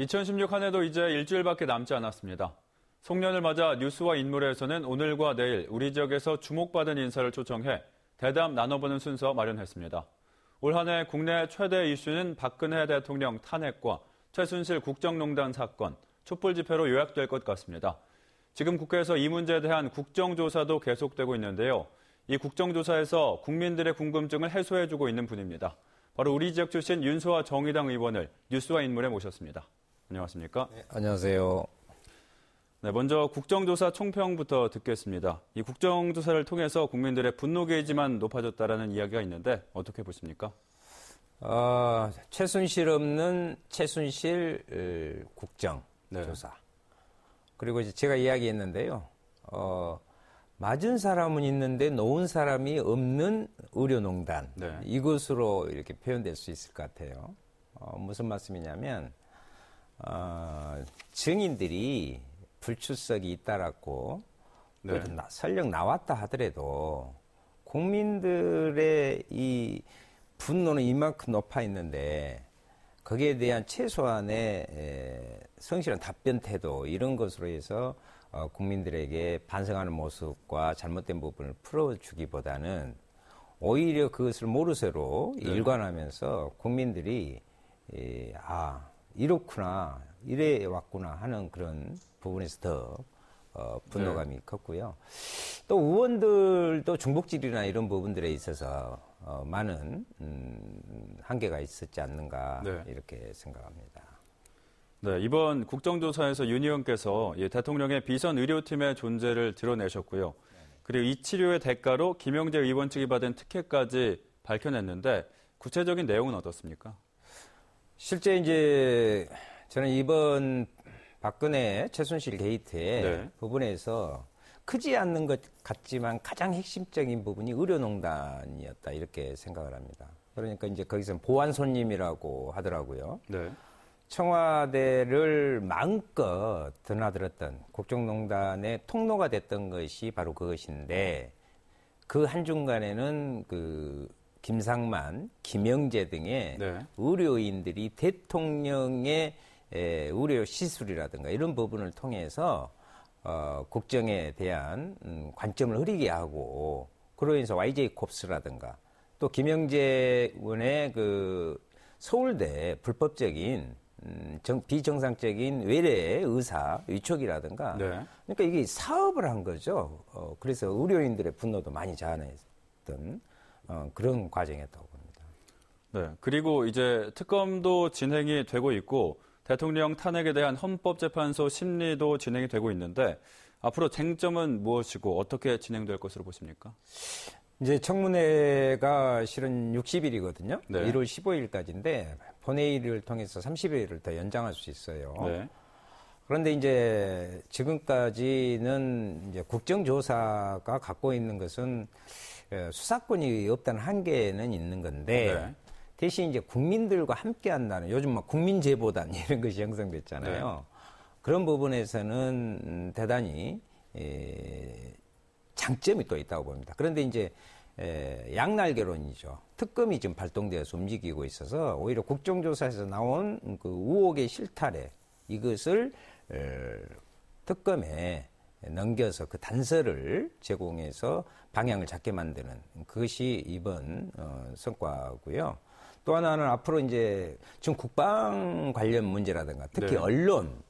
2016 한 해도 이제 일주일밖에 남지 않았습니다. 송년을 맞아 뉴스와 인물에서는 오늘과 내일 우리 지역에서 주목받은 인사를 초청해 대담 나눠보는 순서 마련했습니다. 올 한 해 국내 최대 이슈는 박근혜 대통령 탄핵과 최순실 국정농단 사건, 촛불 집회로 요약될 것 같습니다. 지금 국회에서 이 문제에 대한 국정조사도 계속되고 있는데요. 이 국정조사에서 국민들의 궁금증을 해소해주고 있는 분입니다. 바로 우리 지역 출신 윤소아 정의당 의원을 뉴스와 인물에 모셨습니다. 안녕하십니까? 네, 안녕하세요. 네, 먼저 국정조사 총평부터 듣겠습니다. 이 국정조사를 통해서 국민들의 분노 게이지만 높아졌다라는 이야기가 있는데 어떻게 보십니까? 최순실 없는 최순실 국정조사. 네. 그리고 이제 제가 이야기했는데요. 맞은 사람은 있는데 놓은 사람이 없는 의료농단. 네. 이것으로 이렇게 표현될 수 있을 것 같아요. 무슨 말씀이냐면 증인들이 불출석이 잇따랐고 네. 설령 나왔다 하더라도 국민들의 이 분노는 이만큼 높아 있는데 거기에 대한 최소한의 성실한 답변 태도 이런 것으로 해서 국민들에게 반성하는 모습과 잘못된 부분을 풀어주기보다는 오히려 그것을 모르쇠로 네. 일관하면서 국민들이 이렇구나 이래 왔구나 하는 그런 부분에서 더 분노감이 네. 컸고요. 또 의원들도 중복질이나 이런 부분들에 있어서 많은 한계가 있었지 않는가 네. 이렇게 생각합니다. 네, 이번 국정조사에서 윤 의원께서 대통령의 비선 의료팀의 존재를 드러내셨고요. 그리고 이 치료의 대가로 김영재 의원 측이 받은 특혜까지 밝혀냈는데 구체적인 내용은 어떻습니까? 실제 이제 저는 이번 박근혜 최순실 게이트의 네. 부분에서 크지 않는 것 같지만 가장 핵심적인 부분이 의료농단이었다 이렇게 생각을 합니다. 그러니까 이제 거기서 보안 손님이라고 하더라고요. 네. 청와대를 마음껏 드나들었던 국정농단의 통로가 됐던 것이 바로 그것인데 그 한중간에는 김상만, 김영재 등의 네. 의료인들이 대통령의 의료 시술이라든가 이런 부분을 통해서 국정에 대한 관점을 흐리게 하고 그로 인해서 YJ 콥스라든가 또 김영재 의원의 서울대 불법적인 비정상적인 외래 의사 위촉이라든가 네. 그러니까 이게 사업을 한 거죠. 그래서 의료인들의 분노도 많이 자아냈던 그런 과정이었다고 봅니다. 네. 그리고 이제 특검도 진행이 되고 있고 대통령 탄핵에 대한 헌법재판소 심리도 진행이 되고 있는데 앞으로 쟁점은 무엇이고 어떻게 진행될 것으로 보십니까? 이제 청문회가 실은 60일이거든요. 네. 1월 15일까지인데 본회의를 통해서 30일을 더 연장할 수 있어요. 네. 그런데 이제 지금까지는 이제 국정조사가 갖고 있는 것은 수사권이 없다는 한계는 있는 건데 네. 대신 이제 국민들과 함께 한다는 요즘 막 국민제보단 이런 것이 형성됐잖아요. 네. 그런 부분에서는 대단히 장점이 또 있다고 봅니다. 그런데 이제 양날개론이죠. 특검이 지금 발동되어서 움직이고 있어서 오히려 국정조사에서 나온 그 의혹의 실타래 이것을 특검에 넘겨서 그 단서를 제공해서 방향을 잡게 만드는 그것이 이번 성과고요. 또 하나는 앞으로 이제 지금 국방 관련 문제라든가 특히 네. 언론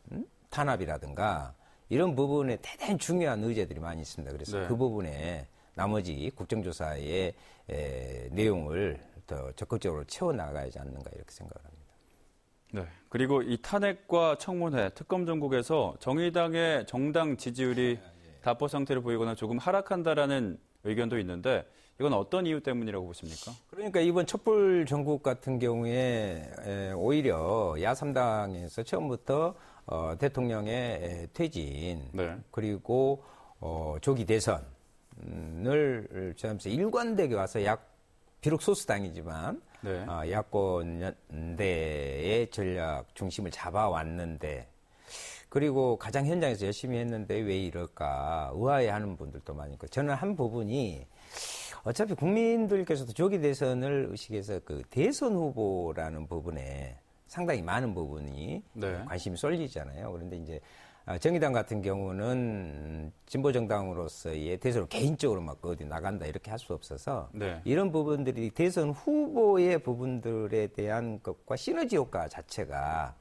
탄압이라든가 이런 부분에 대단히 중요한 의제들이 많이 있습니다. 그래서 네. 그 부분에 나머지 국정조사의 내용을 더 적극적으로 채워나가야지 않는가 이렇게 생각을 합니다. 네. 그리고 이 탄핵과 청문회, 특검 전국에서 정의당의 정당 지지율이 답보 상태를 보이거나 조금 하락한다라는 의견도 있는데 이건 어떤 이유 때문이라고 보십니까? 그러니까 이번 촛불 전국 같은 경우에 오히려 야3당에서 처음부터 대통령의 퇴진 네. 그리고 조기 대선을 하면서 일관되게 와서 비록 소수당이지만 네. 야권 연대의 전략 중심을 잡아왔는데 그리고 가장 현장에서 열심히 했는데 왜 이럴까 의아해하는 분들도 많이 있고 저는 한 부분이 어차피 국민들께서도 조기 대선을 의식해서 그 대선 후보라는 부분에 상당히 많은 부분이 네. 관심이 쏠리잖아요. 그런데 이제 정의당 같은 경우는 진보 정당으로서의 대선을 개인적으로 막 어디 나간다 이렇게 할 수 없어서 네. 이런 부분들이 대선 후보의 부분들에 대한 것과 시너지 효과 자체가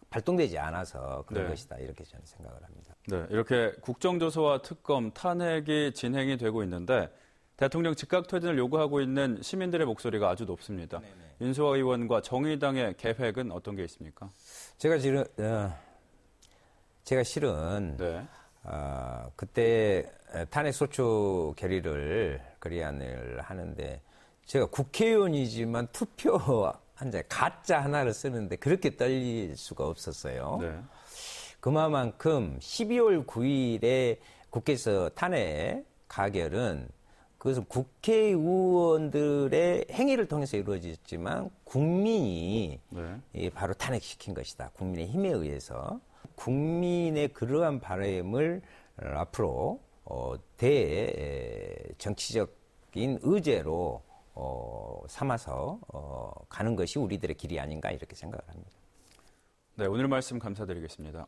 발동되지 않아서 그런 네. 것이다 이렇게 저는 생각을 합니다. 네, 이렇게 국정조사와 특검, 탄핵이 진행이 되고 있는데 대통령 즉각 퇴진을 요구하고 있는 시민들의 목소리가 아주 높습니다. 네네. 윤소아 의원과 정의당의 계획은 어떤 게 있습니까? 제가 실은 네. 그때 탄핵 소추 결의를 결의안을 하는데 제가 국회의원이지만 투표 한 장 가짜 하나를 쓰는데 그렇게 떨릴 수가 없었어요. 네. 그만큼 12월 9일에 국회에서 탄핵 가결은 그것은 국회의원들의 행위를 통해서 이루어졌지만 국민이 네. 바로 탄핵시킨 것이다. 국민의 힘에 의해서. 국민의 그러한 바람을 앞으로 대정치적인 의제로 삼아서 가는 것이 우리들의 길이 아닌가 이렇게 생각을 합니다. 네, 오늘 말씀 감사드리겠습니다.